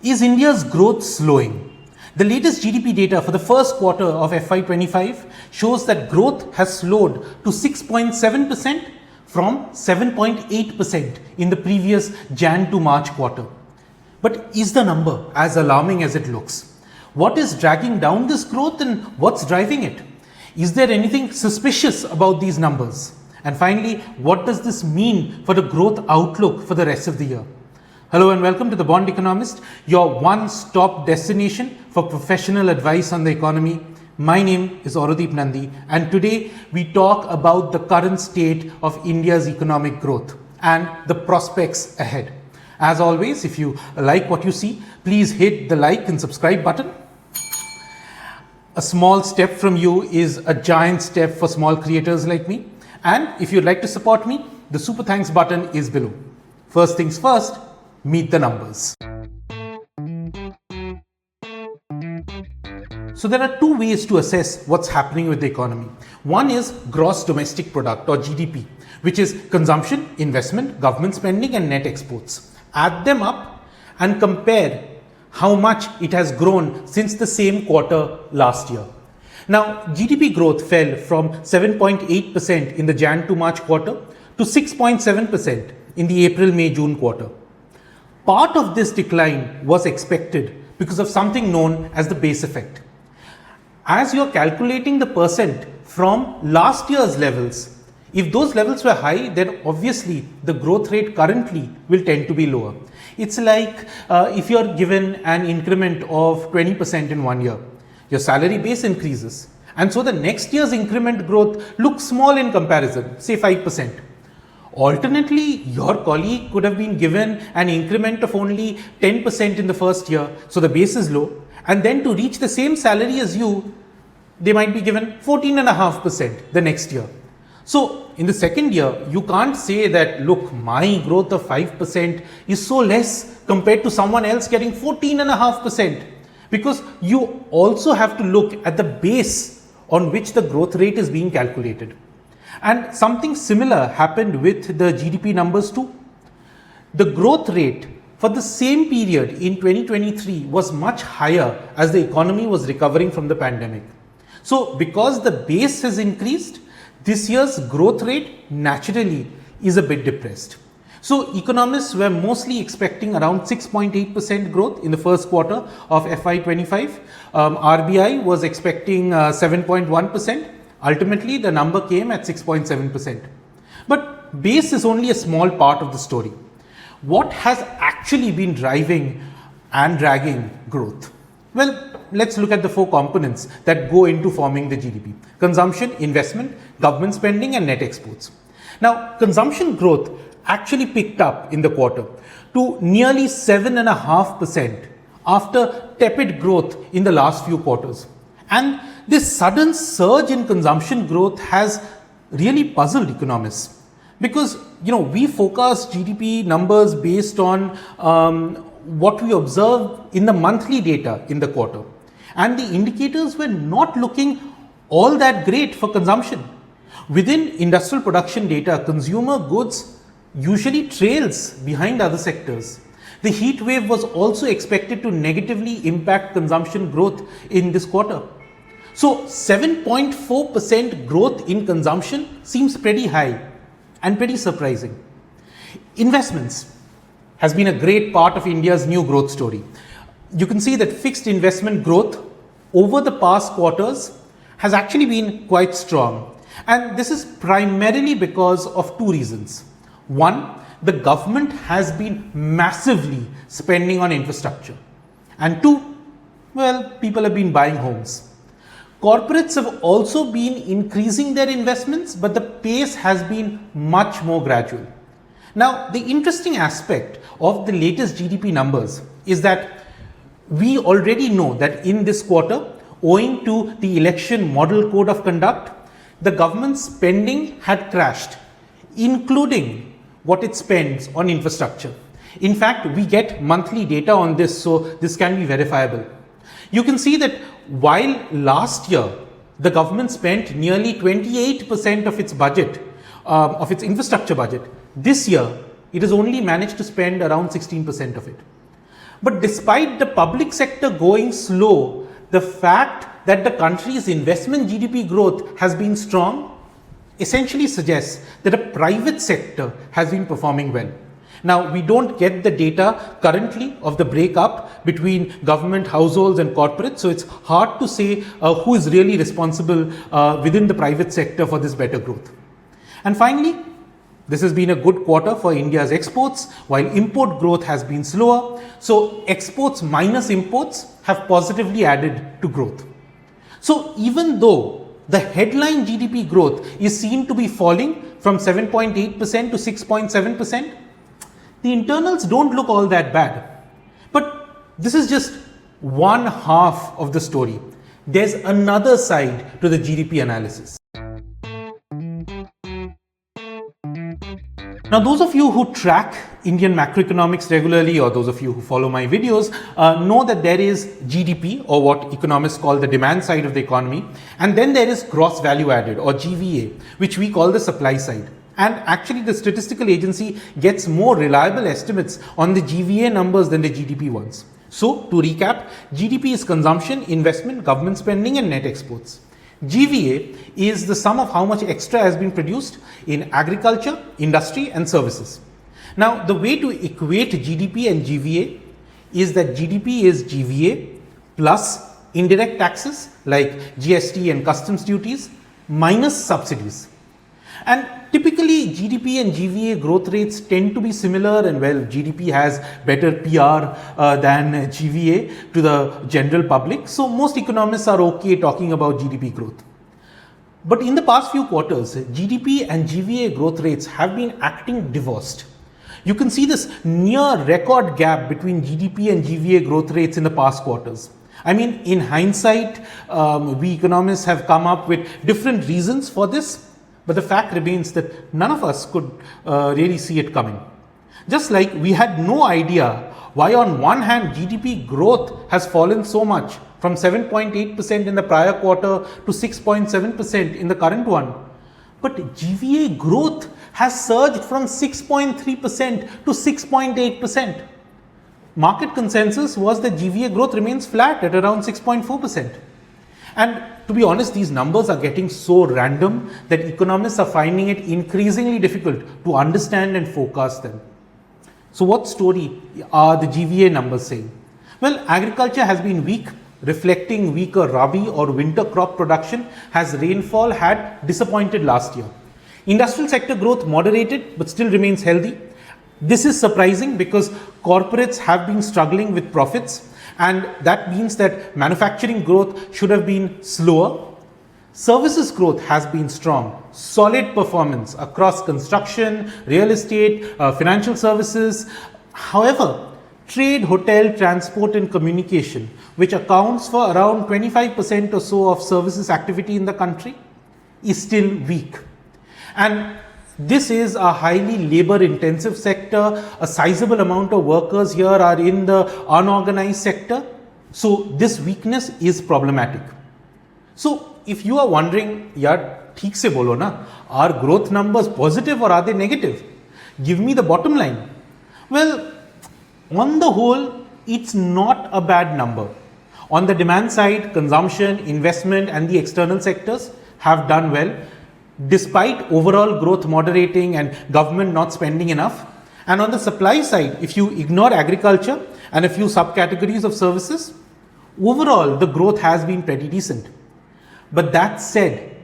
Is India's growth slowing? The latest GDP data for the first quarter of FY25 shows that growth has slowed to 6.7% from 7.8% in the previous Jan to March quarter. But is the number as alarming as it looks? What is dragging down this growth and what's driving it? Is there anything suspicious about these numbers? And finally, what does this mean for the growth outlook for the rest of the year? Hello and welcome to The Bond Economist, your one-stop destination for professional advice on the economy. My name is Aurodeep Nandi, and today we talk about the current state of India's economic growth and the prospects ahead. As always, if you like what you see, please hit the like and subscribe button. A small step from you is a giant step for small creators like me. And if you'd like to support me, the super thanks button is below. First things first, meet the numbers. So there are two ways to assess what's happening with the economy. One is gross domestic product or GDP, which is consumption, investment, government spending and net exports. Add them up and compare how much it has grown since the same quarter last year. Now, GDP growth fell from 7.8% in the Jan to March quarter to 6.7% in the April, May, June quarter. Part of this decline was expected because of something known as the base effect. As you're calculating the percent from last year's levels, if those levels were high, then obviously the growth rate currently will tend to be lower. It's like if you're given an increment of 20% in 1 year, your salary base increases. And so the next year's increment growth looks small in comparison, say 5%. Alternately, your colleague could have been given an increment of only 10% in the first year, so the base is low, and then to reach the same salary as you, they might be given 14.5% the next year. So in the second year, you can't say that, look, my growth of 5% is so less compared to someone else getting 14.5%, because you also have to look at the base on which the growth rate is being calculated. And something similar happened with the GDP numbers too. The growth rate for the same period in 2023 was much higher as the economy was recovering from the pandemic. So because the base has increased, this year's growth rate naturally is a bit depressed. So economists were mostly expecting around 6.8% growth in the first quarter of FY25. RBI was expecting 7.1%. Ultimately, the number came at 6.7%. But base is only a small part of the story. What has actually been driving and dragging growth? Well, let's look at the four components that go into forming the GDP: consumption, investment, government spending and net exports. Now, consumption growth actually picked up in the quarter to nearly 7.5% after tepid growth in the last few quarters. And this sudden surge in consumption growth has really puzzled economists, because we forecast GDP numbers based on what we observe in the monthly data in the quarter, and the indicators were not looking all that great for consumption. Within industrial production data, consumer goods usually trails behind other sectors. The heat wave was also expected to negatively impact consumption growth in this quarter. So 7.4% growth in consumption seems pretty high and pretty surprising. Investments has been a great part of India's new growth story. You can see that fixed investment growth over the past quarters has actually been quite strong. And this is primarily because of two reasons. One, the government has been massively spending on infrastructure. And two, well, people have been buying homes. Corporates have also been increasing their investments, but the pace has been much more gradual. Now, the interesting aspect of the latest GDP numbers is that we already know that in this quarter, owing to the election model code of conduct, the government's spending had crashed, including what it spends on infrastructure. In fact, we get monthly data on this, so this can be verifiable. You can see that while last year the government spent nearly 28% of its budget, of its infrastructure budget, this year it has only managed to spend around 16% of it. But despite the public sector going slow, the fact that the country's investment GDP growth has been strong essentially suggests that the private sector has been performing well. Now, we don't get the data currently of the breakup between government, households and corporates, so it's hard to say who is really responsible within the private sector for this better growth. And finally, this has been a good quarter for India's exports, while import growth has been slower. So exports minus imports have positively added to growth. So even though the headline GDP growth is seen to be falling from 7.8% to 6.7%, the internals don't look all that bad. But this is just one half of the story. There's another side to the GDP analysis. Now, those of you who track Indian macroeconomics regularly, or those of you who follow my videos, know that there is GDP, or what economists call the demand side of the economy, and then there is gross value added, or GVA, which we call the supply side. And actually, the statistical agency gets more reliable estimates on the GVA numbers than the GDP ones. So, to recap, GDP is consumption, investment, government spending, and net exports. GVA is the sum of how much extra has been produced in agriculture, industry and services. Now, the way to equate GDP and GVA is that GDP is GVA plus indirect taxes like GST and customs duties minus subsidies. And typically GDP and GVA growth rates tend to be similar, and well, GDP has better PR than GVA to the general public. So most economists are okay talking about GDP growth. But in the past few quarters, GDP and GVA growth rates have been acting divorced. You can see this near record gap between GDP and GVA growth rates in the past quarters. I mean, in hindsight, we economists have come up with different reasons for this. But the fact remains that none of us could really see it coming. Just like we had no idea why on one hand GDP growth has fallen so much from 7.8% in the prior quarter to 6.7% in the current one. But GVA growth has surged from 6.3% to 6.8%. Market consensus was that GVA growth remains flat at around 6.4%. And to be honest, these numbers are getting so random that economists are finding it increasingly difficult to understand and forecast them. So what story are the GVA numbers saying? Well, agriculture has been weak, reflecting weaker Rabi or winter crop production, as rainfall had disappointed last year. Industrial sector growth moderated but still remains healthy. This is surprising because corporates have been struggling with profits, and that means that manufacturing growth should have been slower. Services growth has been strong, solid performance across construction, real estate, financial services. However, trade, hotel, transport and communication, which accounts for around 25% or so of services activity in the country, is still weak. And this is a highly labor intensive sector. A sizable amount of workers here are in the unorganized sector. So this weakness is problematic. So if you are wondering, yaar, theek se bolo na, are growth numbers positive or are they negative? Give me the bottom line. Well, on the whole, it's not a bad number. On the demand side, consumption, investment and the external sectors have done well, despite overall growth moderating and government not spending enough. And on the supply side, if you ignore agriculture and a few subcategories of services, overall the growth has been pretty decent. But that said,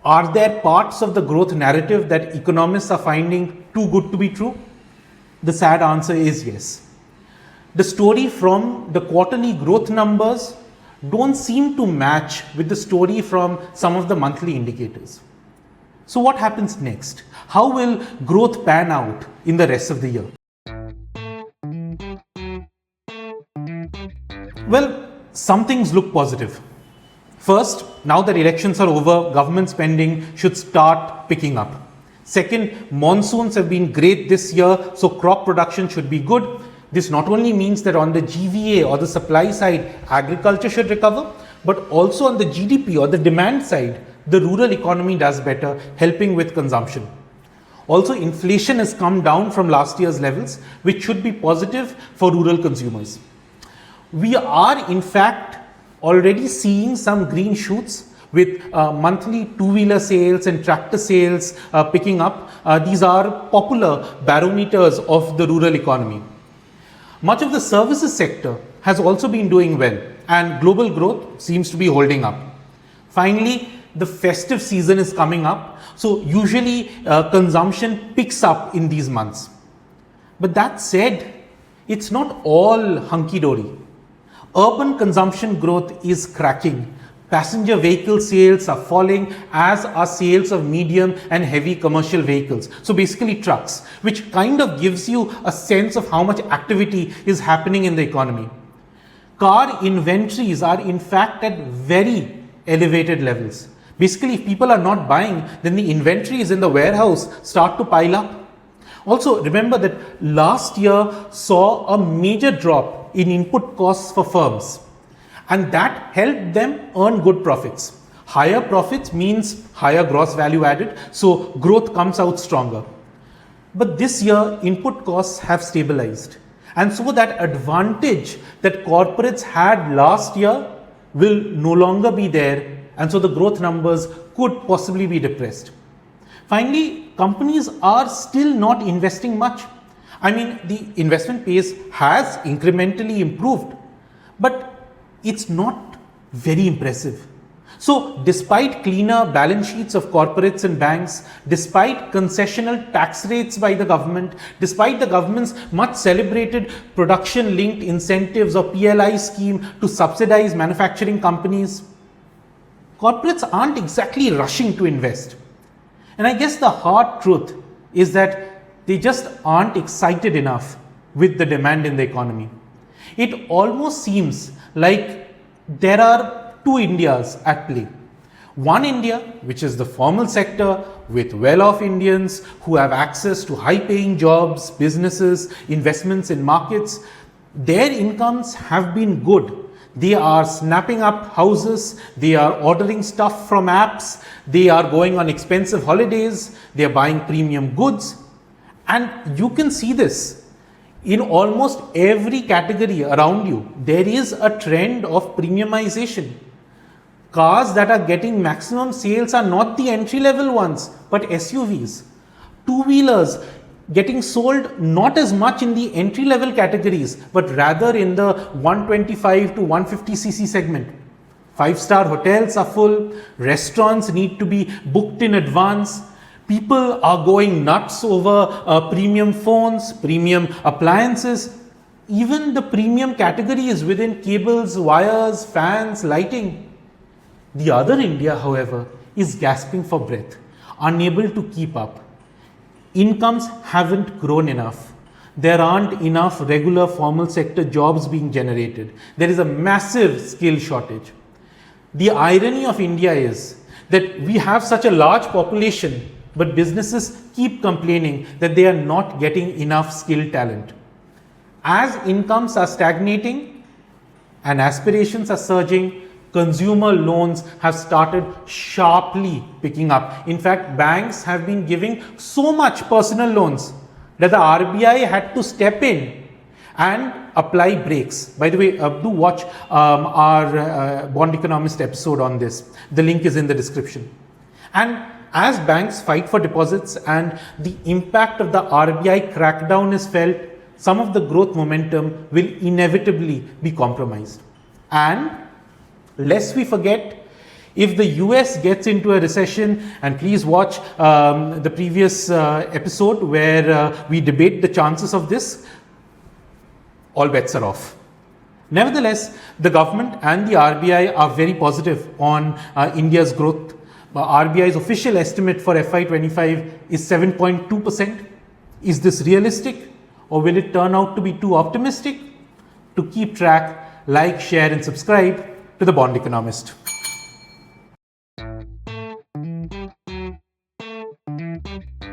are there parts of the growth narrative that economists are finding too good to be true? The sad answer is yes. The story from the quarterly growth numbers don't seem to match with the story from some of the monthly indicators. So what happens next? How will growth pan out in the rest of the year? Well, some things look positive. First, now that elections are over, government spending should start picking up. Second, monsoons have been great this year, so crop production should be good. This not only means that on the GVA or the supply side, agriculture should recover, but also on the GDP or the demand side, the rural economy does better, helping with consumption. Also, inflation has come down from last year's levels, which should be positive for rural consumers. We are in fact already seeing some green shoots with monthly two-wheeler sales and tractor sales picking up. These are popular barometers of the rural economy. Much of the services sector has also been doing well, and global growth seems to be holding up. Finally, the festive season is coming up, so usually consumption picks up in these months. But that said, it's not all hunky-dory. Urban consumption growth is cracking. Passenger vehicle sales are falling, as are sales of medium and heavy commercial vehicles. So basically trucks, which kind of gives you a sense of how much activity is happening in the economy. Car inventories are in fact at very elevated levels. Basically, if people are not buying, then the inventories in the warehouse start to pile up. Also, remember that last year saw a major drop in input costs for firms, and that helped them earn good profits. Higher profits means higher gross value added, so growth comes out stronger. But this year, input costs have stabilized, and so that advantage that corporates had last year will no longer be there, and so the growth numbers could possibly be depressed. Finally, companies are still not investing much. I mean, the investment pace has incrementally improved, but it's not very impressive. So despite cleaner balance sheets of corporates and banks, despite concessional tax rates by the government, despite the government's much celebrated production linked incentives or PLI scheme to subsidize manufacturing companies, corporates aren't exactly rushing to invest. And I guess the hard truth is that they just aren't excited enough with the demand in the economy. It almost seems like there are two Indias at play. One India, which is the formal sector with well-off Indians who have access to high-paying jobs, businesses, investments in markets. Their incomes have been good. They are snapping up houses, they are ordering stuff from apps, they are going on expensive holidays, they are buying premium goods. And you can see this in almost every category around you. There is a trend of premiumization. Cars that are getting maximum sales are not the entry-level ones, but SUVs. Two-wheelers getting sold not as much in the entry-level categories, but rather in the 125 to 150cc segment. Five-star hotels are full, restaurants need to be booked in advance, people are going nuts over premium phones, premium appliances. Even the premium categories within cables, wires, fans, lighting. The other India, however, is gasping for breath, unable to keep up. Incomes haven't grown enough. There aren't enough regular formal sector jobs being generated. There is a massive skill shortage. The irony of India is that we have such a large population, but businesses keep complaining that they are not getting enough skilled talent. As incomes are stagnating and aspirations are surging, consumer loans have started sharply picking up. In fact, banks have been giving so much personal loans that the RBI had to step in and apply brakes. By the way, do watch our Bond Economist episode on this. The link is in the description. And as banks fight for deposits and the impact of the RBI crackdown is felt, some of the growth momentum will inevitably be compromised. And lest we forget, if the US gets into a recession, and please watch the previous episode where we debate the chances of this, all bets are off. Nevertheless, the government and the RBI are very positive on India's growth. RBI's official estimate for FY25 is 7.2%. Is this realistic, or will it turn out to be too optimistic? To keep track, like, share and subscribe to the Bond Economist.